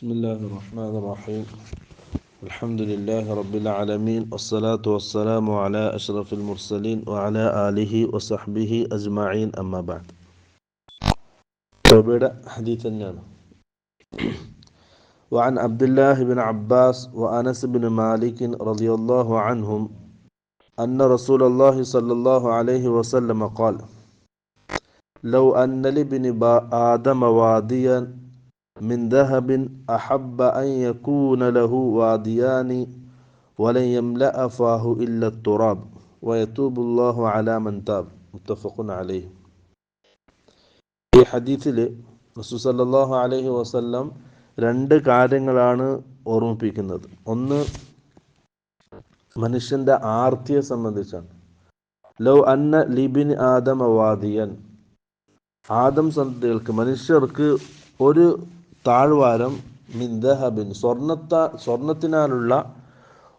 بسم الله الرحمن الرحيم. الحمد لله رب العالمين والصلاة والسلام على أشرف المرسلين وعلى آله وصحبه أجمعين أما بعد. حديث النانو وعن عبد الله بن عباس وأنس بن مالك رضي الله عنهم أن رسول الله صلى الله عليه وسلم قال: لو أن لابن آدم واديا من ذهب أحب أن يكون له واديان ولن يملأ فاه إلا التراب ويتوب الله على من تاب. متفق عليه. ഈ ഹദീസിൽ റസൂൽ സല്ലല്ലാഹു അലൈഹി വസല്ലം രണ്ട് കാര്യങ്ങളാണ് ഓർമ്മിപ്പിക്കുന്നത്. ഒന്ന്, മനുഷ്യന്റെ ആർത്തിയെ സംബന്ധിച്ചാണ്. ലൗ അന്ന ലിബിൻ ആദം വാദിയൻ, ആദം സന്തതികൾക്ക് മനുഷ്യർക്ക് ഒരു താഴ്വാരം, മിൻ ദഹബിൻ സ്വർണത്തിനാലുള്ള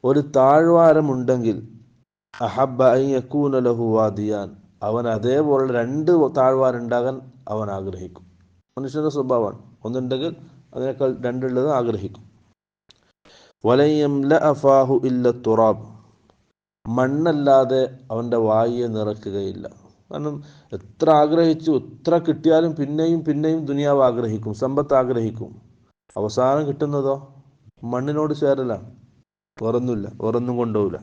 ഒരു താഴ്വാരമുണ്ടെങ്കിൽ, അഹബ്ബ അൻ യകൂന ലഹു വാദിയാൻ, അവൻ അതേപോലെ രണ്ട് താഴ്വാരുണ്ടാകാൻ അവൻ ആഗ്രഹിക്കും. മനുഷ്യന്റെ സ്വഭാവമാണ്, ഒന്നുണ്ടെങ്കിൽ അതിനേക്കാൾ രണ്ടുള്ളത് ആഗ്രഹിക്കും. വലൻ യംലഅ ഫാഹു ഇല്ല തുറാബ്, മണ്ണല്ലാതെ അവൻ്റെ വായിയെ നിറയ്ക്കുകയില്ല. കാരണം എത്ര ആഗ്രഹിച്ചു, എത്ര കിട്ടിയാലും പിന്നെയും പിന്നെയും ദുനിയാവ് ആഗ്രഹിക്കും, സമ്പത്ത് ആഗ്രഹിക്കും. അവസാനം കിട്ടുന്നതോ മണ്ണിനോട് ചേരലാണ്, വേറൊന്നുമില്ല, വേറൊന്നും കൊണ്ടുപോകില്ല.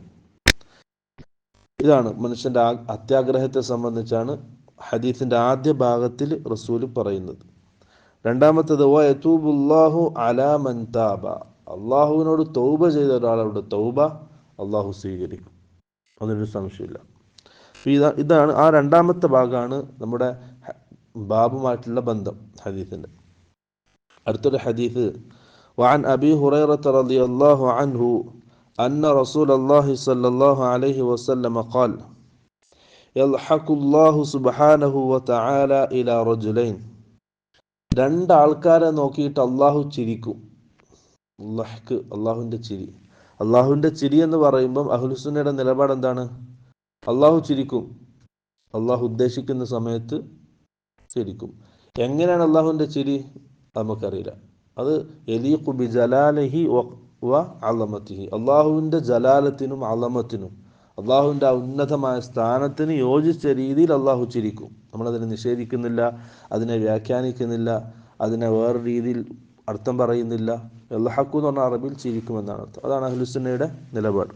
ഇതാണ് മനുഷ്യന്റെ അത്യാഗ്രഹത്തെ സംബന്ധിച്ചാണ് ഹദീസിന്റെ ആദ്യ ഭാഗത്തിൽ റസൂൽ പറയുന്നത്. രണ്ടാമത്തേത്, വയതൂബുല്ലാഹു അലാ മൻ താബ, അള്ളാഹുവിനോട് തൗബ ചെയ്ത ഒരാളുടെ തൗബ അള്ളാഹു സ്വീകരിക്കും, അതിനൊരു സംശയമില്ല. ഇതാണ് ആ രണ്ടാമത്തെ ഭാഗമാണ് നമ്മുടെ ബാബുമായിട്ടുള്ള ബന്ധം ഹദീസിന്റെ. അടുത്തൊരു ഹദീസ്, വഅൻ അബീ ഹുറൈറത റളിയല്ലാഹു അൻഹു അന്ന റസൂലല്ലാഹി സ്വല്ലല്ലാഹു അലൈഹി വസല്ലം ഖാൽ: യൽഹഖുല്ലാഹു സുബ്ഹാനഹു വതആല ഇലാ റജുലൈൻ, രണ്ട് ആൾക്കാരെ നോക്കിയിട്ട് അള്ളാഹു ചിരിക്കും. അള്ളാഹുവിന്റെ ചിരി. അള്ളാഹുവിന്റെ ചിരി എന്ന് പറയുമ്പം അഹ്ലുസുന്നയുടെ നിലപാട് എന്താണ്? അള്ളാഹു ചിരിക്കും, അള്ളാഹു ഉദ്ദേശിക്കുന്ന സമയത്ത് ചിരിക്കും. എങ്ങനെയാണ് അള്ളാഹുവിന്റെ ചിരി നമുക്കറിയില്ല. അത് യലീഖു ബി ജലാലിഹി വ അളമത്തിഹി, അള്ളാഹുവിന്റെ ജലാലത്തിനും അളമത്തിനും, അള്ളാഹുവിന്റെ ഉന്നതമായ സ്ഥാനത്തിന് യോജിച്ച രീതിയിൽ അള്ളാഹു ചിരിക്കും. നമ്മളതിനെ നിഷേധിക്കുന്നില്ല, അതിനെ വ്യാഖ്യാനിക്കുന്നില്ല, അതിനെ വേറെ രീതിയിൽ അർത്ഥം പറയുന്നില്ല. യൽഹഖു എന്ന് പറഞ്ഞ അറബിയിൽ ചിരിക്കുമെന്നാണ് അർത്ഥം. അതാണ് അഹ്ലുസുന്നയുടെ നിലപാട്.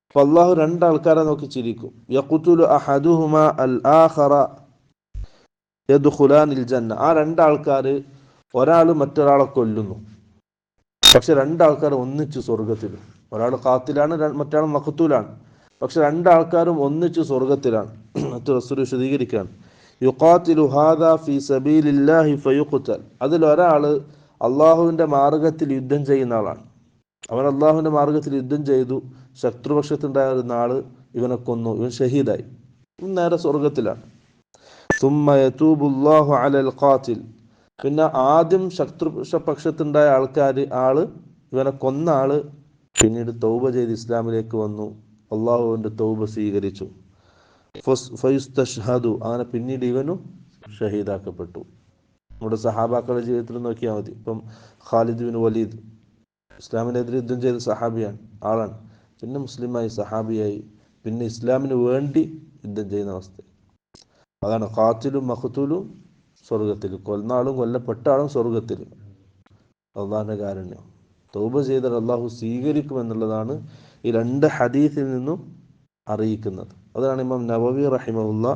അപ്പോൾ അള്ളാഹു രണ്ടാൾക്കാരെ നോക്കി ചിരിക്കും. യഖ്തുലു അഹദുഹുമാ അൽ ആഖറ യദ്ഖുലാനിൽ ജന്ന, ആ രണ്ടാൾക്കാർ, ഒരാൾ മറ്റൊരാളെ കൊല്ലുന്നു, പക്ഷെ രണ്ടാൾക്കാർ ഒന്നിച്ച് സ്വർഗത്തിൽ. ഒരാൾ ഖാത്തിലാണ്, മറ്റൊരാൾ മഖ്തൂലാണ്, പക്ഷെ രണ്ടാൾക്കാരും ഒന്നിച്ച് സ്വർഗത്തിലാണ്. മറ്റു റസൂൽ വിശദീകരിക്കുകയാണ്, യുഖാതിലു ഹാദാ ഫീ സബീലില്ലാഹി ഫയുഖ്തൽ, അതിലൊരാൾ അള്ളാഹുവിൻ്റെ മാർഗത്തിൽ യുദ്ധം ചെയ്യുന്ന ആളാണ്. അവൻ അള്ളാഹുവിൻ്റെ മാർഗത്തിൽ യുദ്ധം ചെയ്തു, ശത്രുപക്ഷത്തുണ്ടായ ഒരു നാള് ഇവനെ കൊന്നു, ഇവൻ ഷഹീദായി, നേരെ സ്വർഗത്തിലാണ്. സുമ്മ യതൂബുല്ലാഹു അലൽ ഖാതിൽ, പിന്നെ ആദ്യം ശത്രുപക്ഷത്തുണ്ടായ ഇവനെ കൊന്ന ആള് പിന്നീട് തൗബ ചെയ്ത് ഇസ്ലാമിലേക്ക് വന്നു, അള്ളാഹുവിൻ്റെ തൗബ സ്വീകരിച്ചു. ഫയുസ്തഷ്ഹദു, അങ്ങനെ പിന്നീട് ഇവനും ഷഹീദാക്കപ്പെട്ടു. നമ്മുടെ സഹാബാക്കളുടെ ജീവിതത്തിൽ നോക്കിയാൽ മതി. ഇപ്പം ഖാലിദ് ബിൻ വലീദ് ഇസ്ലാമിനെതിരെ യുദ്ധം ചെയ്ത സഹാബിയാണ്, ആളാണ്. പിന്നെ മുസ്ലിമായി, സഹാബിയായി, പിന്നെ ഇസ്ലാമിന് വേണ്ടി യുദ്ധം ചെയ്യുന്ന അവസ്ഥ. അതാണ് ഖാത്തിലും മഖ്തൂലും സ്വർഗത്തിൽ, കൊന്ന ആളും കൊല്ലപ്പെട്ട ആളും സ്വർഗത്തിൽ. അള്ളാഹിന്റെ കാരുണ്യം. തൗബ ചെയ്താൽ അള്ളാഹു സ്വീകരിക്കുമെന്നുള്ളതാണ് ഈ രണ്ട് ഹദീസിൽ നിന്നും അറിയിക്കുന്നത്. അതാണ് ഇമാം നവവി റഹിമഹുല്ല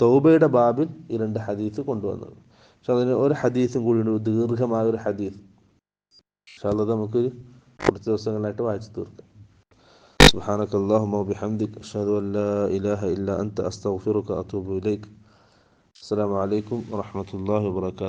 തൗബയുടെ ബാബിൽ ഈ രണ്ട് ഹദീസ് കൊണ്ടുവന്നത്. പക്ഷെ അതിന് ഒരു ഹദീസും കൂടി, ദീർഘമായ ഒരു ഹദീസ്, അത് നമുക്ക് കുറച്ച് ദിവസങ്ങളായിട്ട് വായിച്ചു തീർക്കാം. സുബ്ഹാനക അല്ലാഹുമ്മ വബിഹംദിക അഷ്ഹദു അൻ ലാ ഇലാഹ ഇല്ലാ അൻത അസ്തഗ്ഫിറുക വഅതൂബു ഇലൈക്. അസ്സലാമു അലൈക്കും വറഹ്മത്തുള്ളാഹി വബറകാതുഹു.